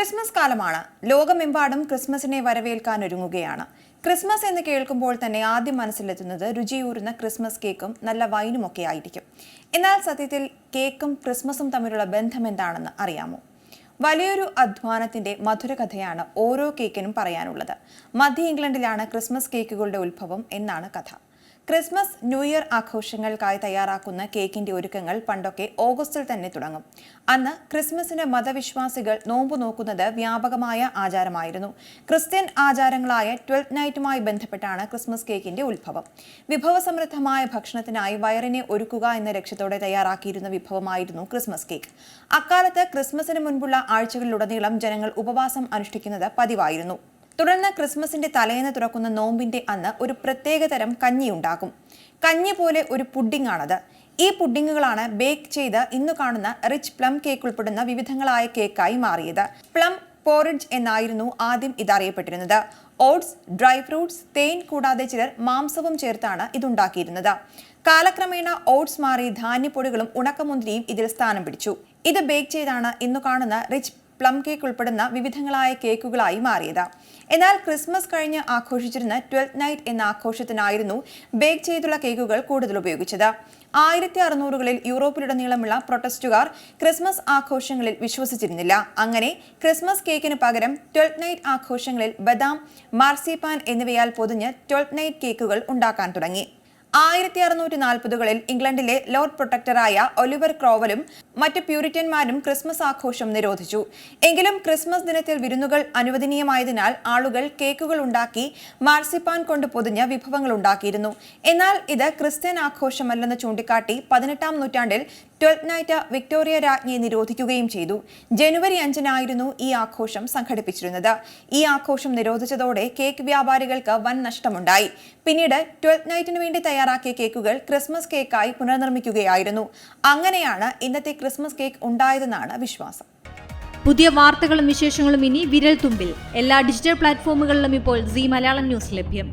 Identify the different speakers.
Speaker 1: Christmas കാലമാണ്. ലോകമെമ്പാടും ക്രിസ്മസിനെ വരവേൽക്കാനൊരുങ്ങുകയാണ്. Christmas എന്ന് കേൾക്കുമ്പോൾ തന്നെ ആദ്യം മനസ്സിലെത്തുന്നത് രുചിയൂറുന്ന ക്രിസ്മസ് കേക്കും നല്ല വൈനുമൊക്കെ ആയിരിക്കും. എന്നാൽ സത്യത്തിൽ കേക്കും ക്രിസ്മസും തമ്മിലുള്ള ബന്ധം എന്താണെന്ന് അറിയാമോ? വലിയൊരു അധ്വാനത്തിന്റെ മധുരകഥയാണ് ഓരോ കേക്കിനും പറയാനുള്ളത്. മധ്യ ഇംഗ്ലണ്ടിലാണ് ക്രിസ്മസ് കേക്കുകളുടെ ഉത്ഭവം എന്നാണ് കഥ. ക്രിസ്മസ്, ന്യൂ ഇയർ ആഘോഷങ്ങൾക്കായി തയ്യാറാക്കുന്ന കേക്കിന്റെ ഒരുക്കങ്ങൾ പണ്ടൊക്കെ ഓഗസ്റ്റിൽ തന്നെ തുടങ്ങും. അന്ന് ക്രിസ്മസിന് മതവിശ്വാസികൾ നോമ്പ് നോക്കുന്നത് വ്യാപകമായ ആചാരമായിരുന്നു. ക്രിസ്ത്യൻ ആചാരങ്ങളായ 12th നൈറ്റുമായി ബന്ധപ്പെട്ടാണ് ക്രിസ്മസ് കേക്കിന്റെ ഉത്ഭവം. വിഭവസമൃദ്ധമായ ഭക്ഷണത്തിനായി വയറിനെ ഒരുക്കുക എന്ന ലക്ഷ്യത്തോടെ തയ്യാറാക്കിയിരുന്ന വിഭവമായിരുന്നു ക്രിസ്മസ് കേക്ക്. അക്കാലത്ത് ക്രിസ്മസിന് മുൻപുള്ള ആഴ്ചകളിലുടനീളം ജനങ്ങൾ ഉപവാസം അനുഷ്ഠിക്കുന്നത് പതിവായിരുന്നു. തുടർന്ന് ക്രിസ്മസിന്റെ തലേന്ന് തുറക്കുന്ന നോമ്പിന്റെ അന്ന് ഒരു പ്രത്യേകതരം കഞ്ഞി ഉണ്ടാകും. കഞ്ഞി പോലെ ഒരു പുഡിംഗ് ആണത്. ഈ പുഡിങ്ങുകളാണ് ബേക്ക് ചെയ്ത് ഇന്നു കാണുന്ന റിച്ച് പ്ലം കേക്ക് ഉൾപ്പെടുന്ന വിവിധങ്ങളായ കേക്കായി മാറിയത്. പ്ലം പോറിഡ്ജ് എന്നായിരുന്നു ആദ്യം ഇതറിയപ്പെട്ടിരുന്നത്. ഓട്സ്, ഡ്രൈ ഫ്രൂട്ട്സ്, തേൻ കൂടാതെ ചിലർ മാംസവും ചേർത്താണ് ഇതുണ്ടാക്കിയിരുന്നത്. കാലക്രമേണ ഓട്സ് മാറി ധാന്യപ്പൊടികളും ഉണക്കമുന്തിരിയും ഇതിൽ സ്ഥാനം പിടിച്ചു. ഇത് ബേക്ക് ചെയ്താണ് ഇന്നു കാണുന്ന റിച്ച് പ്ലം കേക്ക് ഉൾപ്പെടുന്ന വിവിധങ്ങളായ കേക്കുകളായി മാറിയത്. എന്നാൽ ക്രിസ്മസ് കഴിഞ്ഞ് ആഘോഷിച്ചിരുന്ന 12th നൈറ്റ് എന്ന ആഘോഷത്തിനായിരുന്നു ബേക്ക് ചെയ്തുള്ള കേക്കുകൾ കൂടുതൽ ഉപയോഗിച്ചത്. 1600കളിൽ യൂറോപ്പിലുടനീളമുള്ള പ്രൊട്ടസ്റ്റുകാർ ക്രിസ്മസ് ആഘോഷങ്ങളിൽ വിശ്വസിച്ചിരുന്നില്ല. അങ്ങനെ ക്രിസ്മസ് കേക്കിന് പകരം 12th നൈറ്റ് ആഘോഷങ്ങളിൽ ബദാം, മാർസിപ്പാൻ എന്നിവയാൽ പൊതിഞ്ഞ് 12th നൈറ്റ് കേക്കുകൾ ഉണ്ടാക്കാൻ തുടങ്ങി. 1640കളിൽ ഇംഗ്ലണ്ടിലെ ലോർഡ് പ്രൊട്ടക്ടറായ ഒലിവർ ക്രോവലും മറ്റ് പ്യൂരിറ്റന്മാരും ക്രിസ്മസ് ആഘോഷം നിരോധിച്ചു. എങ്കിലും ക്രിസ്മസ് ദിനത്തിൽ വിരുന്നുകൾ അനുവദനീയമായതിനാൽ ആളുകൾ കേക്കുകൾ ഉണ്ടാക്കി മാർസിപ്പാൻ കൊണ്ട് പൊതിഞ്ഞ വിഭവങ്ങൾ ഉണ്ടാക്കിയിരുന്നു. എന്നാൽ ഇത് ക്രിസ്ത്യൻ ആഘോഷമല്ലെന്ന് ചൂണ്ടിക്കാട്ടി 18ാം നൂറ്റാണ്ടിൽ 12th നൈറ്റ് വിക്ടോറിയ രാജ്ഞിയെ നിരോധിക്കുകയും ചെയ്തു. ജനുവരി 5-നായിരുന്നു ഈ ആഘോഷം സംഘടിപ്പിച്ചിരുന്നത്. ഈ ആഘോഷം നിരോധിച്ചതോടെ കേക്ക് വ്യാപാരികൾക്ക് വൻ നഷ്ടമുണ്ടായി. പിന്നീട് 12th നൈറ്റിന് വേണ്ടി തയ്യാറാക്കിയ കേക്കുകൾ ക്രിസ്മസ് കേക്കായി പുനർനിർമ്മിക്കുകയായിരുന്നു. അങ്ങനെയാണ് ഇന്നത്തെ ക്രിസ്മസ് കേക്ക് ഉണ്ടായതെന്നാണ് വിശ്വാസം.
Speaker 2: പുതിയ വാർത്തകളും വിശേഷങ്ങളും ഇനി വിരൽ തുമ്പിൽ. എല്ലാ ഡിജിറ്റൽ പ്ലാറ്റ്ഫോമുകളിലും ഇപ്പോൾ സീ മലയാളം ന്യൂസ് ലഭ്യം.